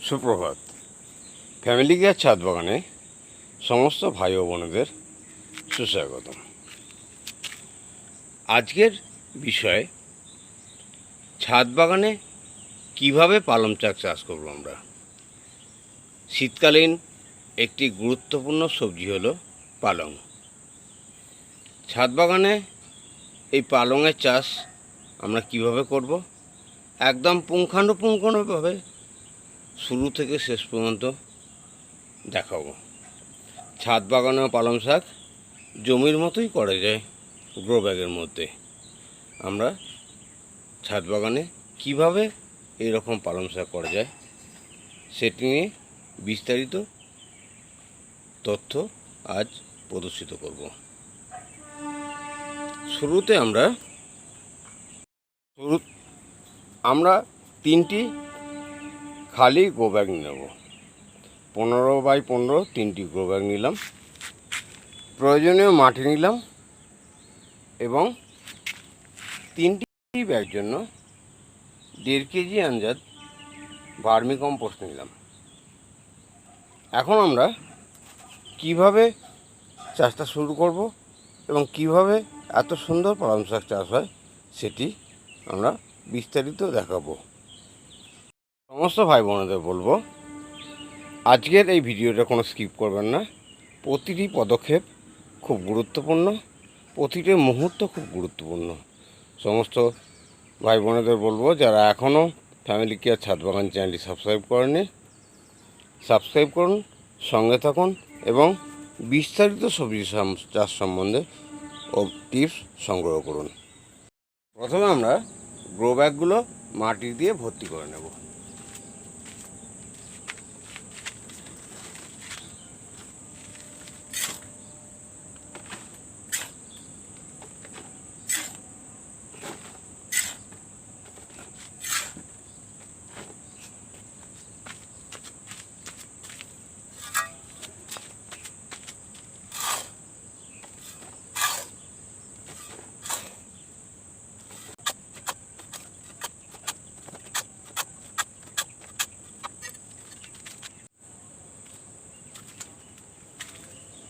সুপ্রভাত। Family care ছাদ বাগানে সমস্ত ভাই ও বোনেদের সুস্বাগতম। আজকের বিষয় ছাদ বাগানে কিভাবে পালং শাক চাষ করব আমরা। শীতকালীন একটি গুরুত্বপূর্ণ সবজি হলো পালং। ছাদ বাগানে এই পালংয়ের চাষ আমরা কিভাবে করব একদম পুঙ্খানুপুঙ্খভাবে শুরু থেকে শেষ পর্যন্ত দেখাবো। ছাদ বাগানেও পালং শাক জমির মতোই করা যায়, গ্রো ব্যাগের মধ্যে। আমরা ছাদ বাগানে কীভাবে এইরকম পালং শাক করা যায় সেটি নিয়ে বিস্তারিত তথ্য আজ প্রদর্শিত করব। শুরুতে আমরা 3টি খালি গ্রো ব্যাগ নেব। 15x15 3টি গ্রো ব্যাগ নিলাম, প্রয়োজনীয় মাটি নিলাম এবং 3টি ব্যাগ জন্য 1.5 কেজি আন্দাজ ভার্মি কম্পোস্ট নিলাম। এখন আমরা কিভাবে চাষটা শুরু করব এবং কিভাবে এত সুন্দর পালং শাক চাষ হয় সেটি আমরা বিস্তারিত দেখাবো। সমস্ত ভাই বোনেদের বলবো, আজকের এই ভিডিওটা কোনো স্কিপ করবেন না। প্রতিটি পদক্ষেপ খুব গুরুত্বপূর্ণ, প্রতিটি মুহূর্ত খুব গুরুত্বপূর্ণ। সমস্ত ভাই বোনেদের বলবো, যারা এখনও ফ্যামিলি কেয়ার ছাদ বাগান চ্যানেলটি সাবস্ক্রাইব করেনি, সাবস্ক্রাইব করুন, সঙ্গে থাকুন এবং বিস্তারিত সবজি চাষ সম্বন্ধে ও টিপস সংগ্রহ করুন। প্রথমে আমরা গ্রো ব্যাগগুলো মাটি দিয়ে ভর্তি করে নেব।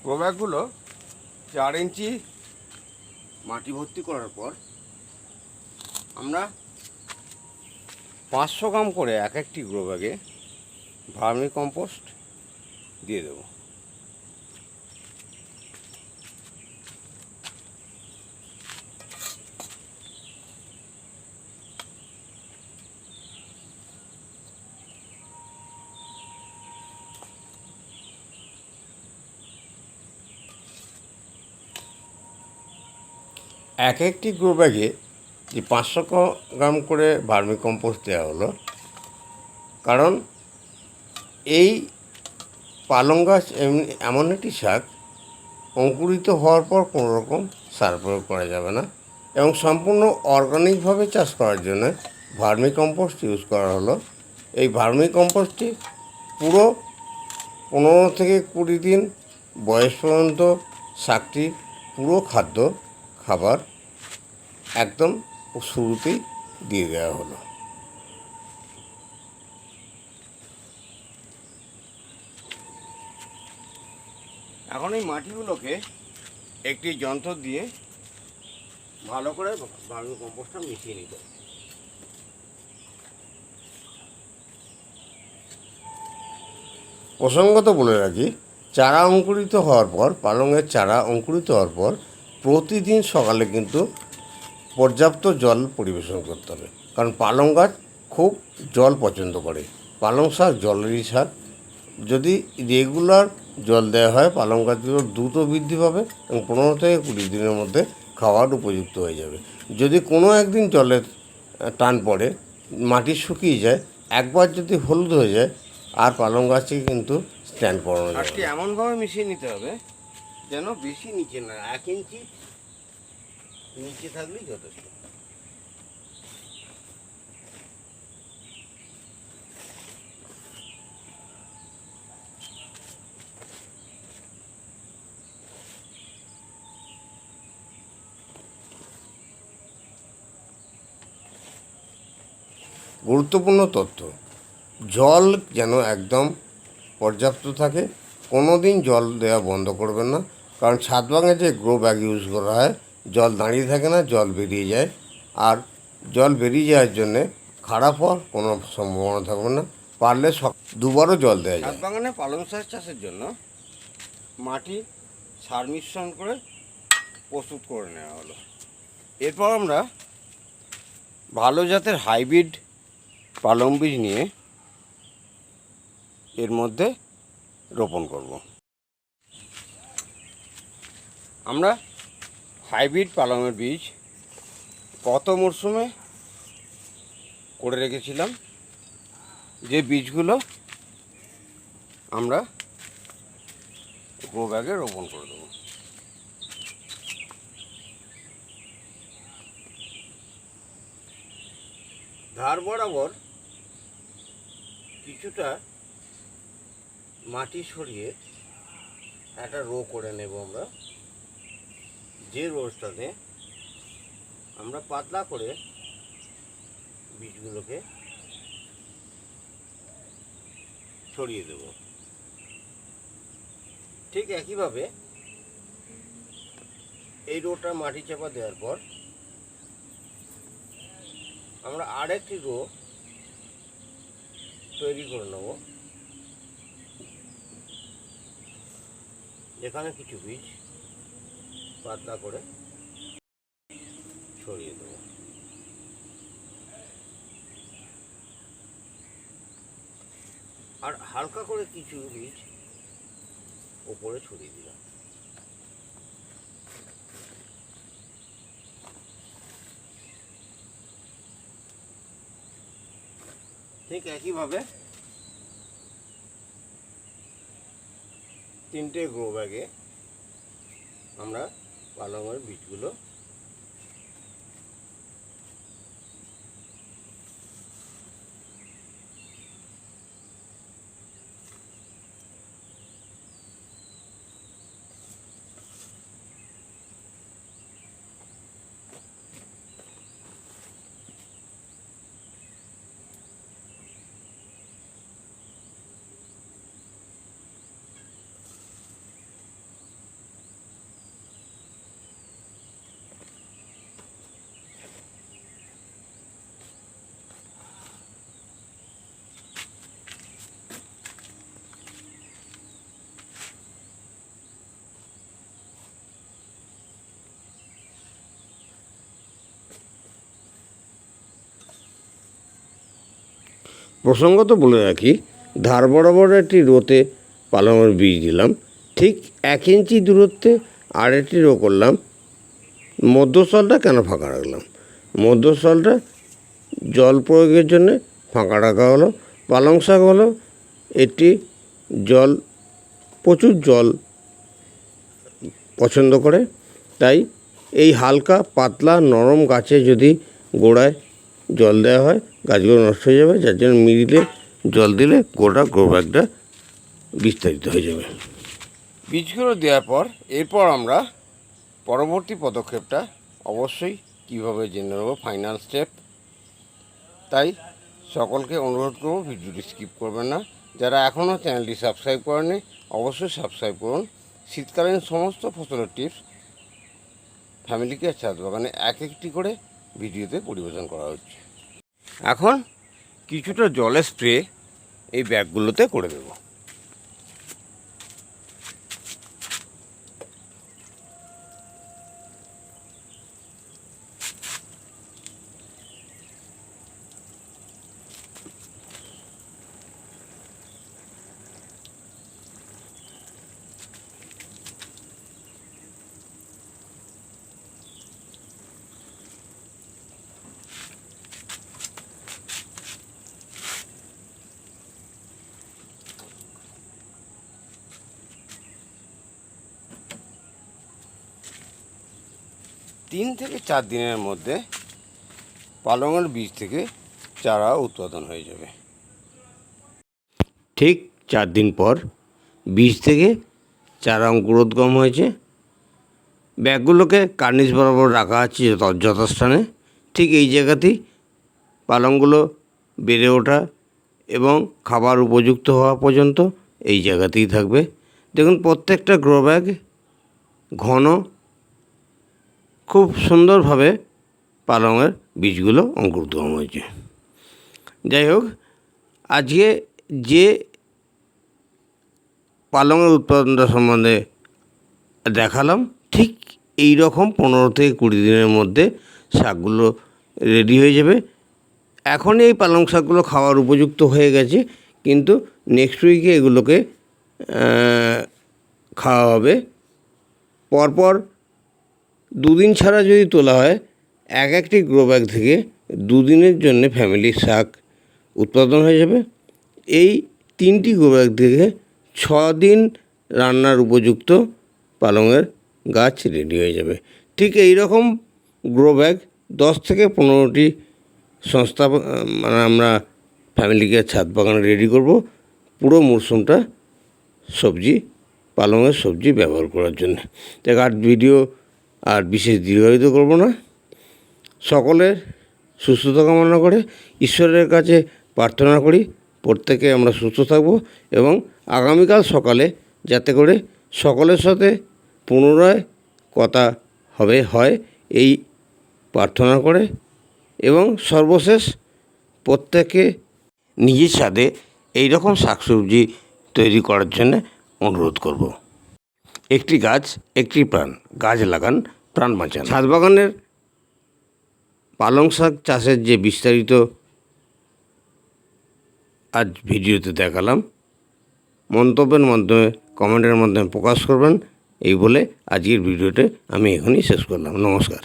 গ্রো ব্যাগগুলো 4 ইঞ্চি মাটি ভর্তি করার পর আমরা 500 গ্রাম করে এক একটি গ্রো ব্যাগে ভার্মি কম্পোস্ট দিয়ে দেব। এক একটি গ্রো ব্যাগে যে 500 গ্রাম করে ভার্মি কম্পোস্ট দেওয়া হলো, কারণ এই পালং গাছ এমন একটি শাক, অঙ্কুরিত হওয়ার পর কোনো রকম সার প্রয়োগ করা যাবে না এবং সম্পূর্ণ অর্গানিকভাবে চাষ করার জন্য ভার্মি কম্পোস্ট ইউজ করা হলো। এই ভার্মি কম্পোস্টটি পুরো 15 থেকে 20 দিন বয়স পর্যন্ত শাকটির পুরো খাবার একদম শুরুতেই দিয়ে দেওয়া হলো। এখন এই মাটিগুলোকে একটি যন্ত্র দিয়ে ভালো করে ভার্মি কম্পোস্টটা মিশিয়ে নিতে হবে। প্রসঙ্গত বলে রাখি, চারা অঙ্কুরিত হওয়ার পর, পালংয়ের চারা অঙ্কুরিত হওয়ার পর প্রতিদিন সকালে কিন্তু পর্যাপ্ত জল পরিবেশন করতে হবে, কারণ পালং গাছ খুব জল পছন্দ করে। পালং শাক জলেরই শাক। যদি রেগুলার জল দেওয়া হয়, পালং গাছগুলো দ্রুত বৃদ্ধি পাবে এবং 15 থেকে 20 দিনের মধ্যে খাওয়ার উপযুক্ত হয়ে যাবে। যদি কোনো একদিন জলের টান পড়ে, মাটি শুকিয়ে যায়, একবার যদি হলুদ হয়ে যায়, আর পালং গাছে কিন্তু স্ট্যান্ড করানো যাবে। আজকে এমনভাবে মিশিয়ে নিতে হবে যেন বেশি নিচে না, 1 ইঞ্চি নিচে থাকলেই যথেষ্ট। গুরুত্বপূর্ণ তথ্য, জল যেন একদম পর্যাপ্ত থাকে। কোনো দিন জল দেওয়া বন্ধ করবেন না, কারণ ছাদ বাগানে যে গ্রো ব্যাগ ইউজ করা হয় জল দাঁড়িয়ে থাকে না, জল বেরিয়ে যায়। আর জল বেরিয়ে যাওয়ার জন্যে খারাপ হওয়ার কোনো সম্ভাবনা থাকবে না। পারলে দুবারও জল দেওয়া যায়। ছাদ বাগানে পালং শাক চাষের জন্য মাটি সার মিশ্রণ করে প্রস্তুত করে নেওয়া হলো। এরপর আমরা ভালো জাতের হাইব্রিড পালং বীজ নিয়ে এর মধ্যে রোপণ করব। আমরা হাইব্রিড পালংয়ের বীজ গত মরশুমে করে রেখেছিলাম, যে বীজগুলো আমরা গ্রো ব্যাগে রোপণ করে দেবো। ধার বরাবর কিছুটা মাটি সরিয়ে একটা রো করে নেব আমরা, যে রোটাতে আমরা পাতলা করে বীজগুলোকে ছড়িয়ে দেব। ঠিক একইভাবে এই রোটা মাটি চাপা দেওয়ার পর আমরা আরেকটি রো তৈরি করে নেব, যেখানে কিছু বীজ পাতলা করে ছড়িয়ে দেব। আর হালকা করে কিছু বীজ উপরে ছড়িয়ে দিলাম। ঠিক একইভাবে তিনটে গ্রো ব্যাগে আমরা পালংয়ের বীজগুলো প্রসঙ্গত বলে রাখি, ধার বরাবর একটি রোতে পালংয়ের বীজ দিলাম, ঠিক 1 ইঞ্চি দূরত্বে আরেকটি রো করলাম। মধ্যস্থলটা কেন ফাঁকা রাখলাম? মধ্যস্থলটা জল প্রয়োগের জন্যে ফাঁকা রাখা হলো। পালং শাক হলো এটি প্রচুর জল পছন্দ করে, তাই এই হালকা পাতলা নরম গাছে যদি গোড়ায় জল দেওয়া হয় গাছগুলো নষ্ট হয়ে যাবে, যার জন্য মিডিলে জল দিলে গোটা গ্রো ব্যাগটা বিস্তারিত হয়ে যাবে। বীজগুলো দেওয়ার পর এরপর আমরা পরবর্তী পদক্ষেপটা অবশ্যই কীভাবে জেনে নেব, ফাইনাল স্টেপ। তাই সকলকে অনুরোধ করব ভিডিওটি স্কিপ করবেন না। যারা এখনও চ্যানেলটি সাবস্ক্রাইব করেনি অবশ্যই সাবস্ক্রাইব করুন। শীতকালীন সমস্ত ফসলের টিপস ফ্যামিলিকে আর ছাদ বাগানে এক একটি করে ভিডিওতে পরিবেশন করা হচ্ছে। এখন কিছুটা জলের স্প্রে এই ব্যাগগুলোতে করে দেব। তিন থেকে 4 দিনের মধ্যে পালংয়ের বীজ থেকে চারা উৎপাদন হয়ে যাবে। ঠিক 4 দিন পর বীজ থেকে চারা অঙ্কুরোদ্গম হয়েছে। ব্যাগগুলোকে কার্নিশ বরাবর রাখা আছে যথাস্থানে। ঠিক এই জায়গাতেই পালংগুলো বেড়ে ওঠা এবং খাবার উপযুক্ত হওয়া পর্যন্ত এই জায়গাতেই থাকবে। দেখুন প্রত্যেকটা গ্রো ব্যাগ ঘন, খুব সুন্দরভাবে পালংয়ের বীজগুলো অঙ্কুরোদ্গম হয়েছে। যাই হোক, আজকে যে পালংয়ের উৎপাদনটা সম্বন্ধে দেখালাম, ঠিক এই রকম 15 থেকে 20 দিনের মধ্যে শাকগুলো রেডি হয়ে যাবে। এখন এই পালং শাকগুলো খাওয়ার উপযুক্ত হয়ে গেছে, কিন্তু নেক্সট উইকে এগুলোকে খাওয়া হবে। পরপর 2 দিন ছাড়া যদি তোলা হয়, একটি গ্রো ব্যাগ থেকে 2 দিনের জন্য ফ্যামিলির শাক উৎপাদন হয়ে যাবে। এই 3টি গ্রো ব্যাগ থেকে 6 দিন রান্নার উপযুক্ত পালংয়ের গাছ রেডি হয়ে যাবে। ঠিক এই রকম গ্রো ব্যাগ 10 থেকে 15টি সংস্থা আমরা ফ্যামিলিকে ছাদ বাগানে রেডি করব, পুরো মরশুমটা পালংয়ের সবজি ব্যবহার করার জন্য। দেখ, আর ভিডিও আর বিশেষ দীর্ঘায়িত করব না। সকলের সুস্থতা কামনা করে ঈশ্বরের কাছে প্রার্থনা করি প্রত্যেকে আমরা সুস্থ থাকব এবং আগামীকাল সকালে যাতে করে সকলের সাথে পুনরায় কথা হয় এই প্রার্থনা করে, এবং সর্বশেষ প্রত্যেকে নিজের ছাদে এই রকম শাকসবজি তৈরি করার জন্য অনুরোধ করব। একটি গাছ একটি প্রাণ, গাছ লাগান প্রাণ বাঁচান। ছাদ বাগানের পালং শাক চাষের যে বিস্তারিত আজ ভিডিওতে দেখালাম, মন্তব্যের মাধ্যমে, কমেন্টের মাধ্যমে প্রকাশ করবেন, এই বলে আজকের ভিডিওতে আমি এখনই শেষ করলাম। নমস্কার।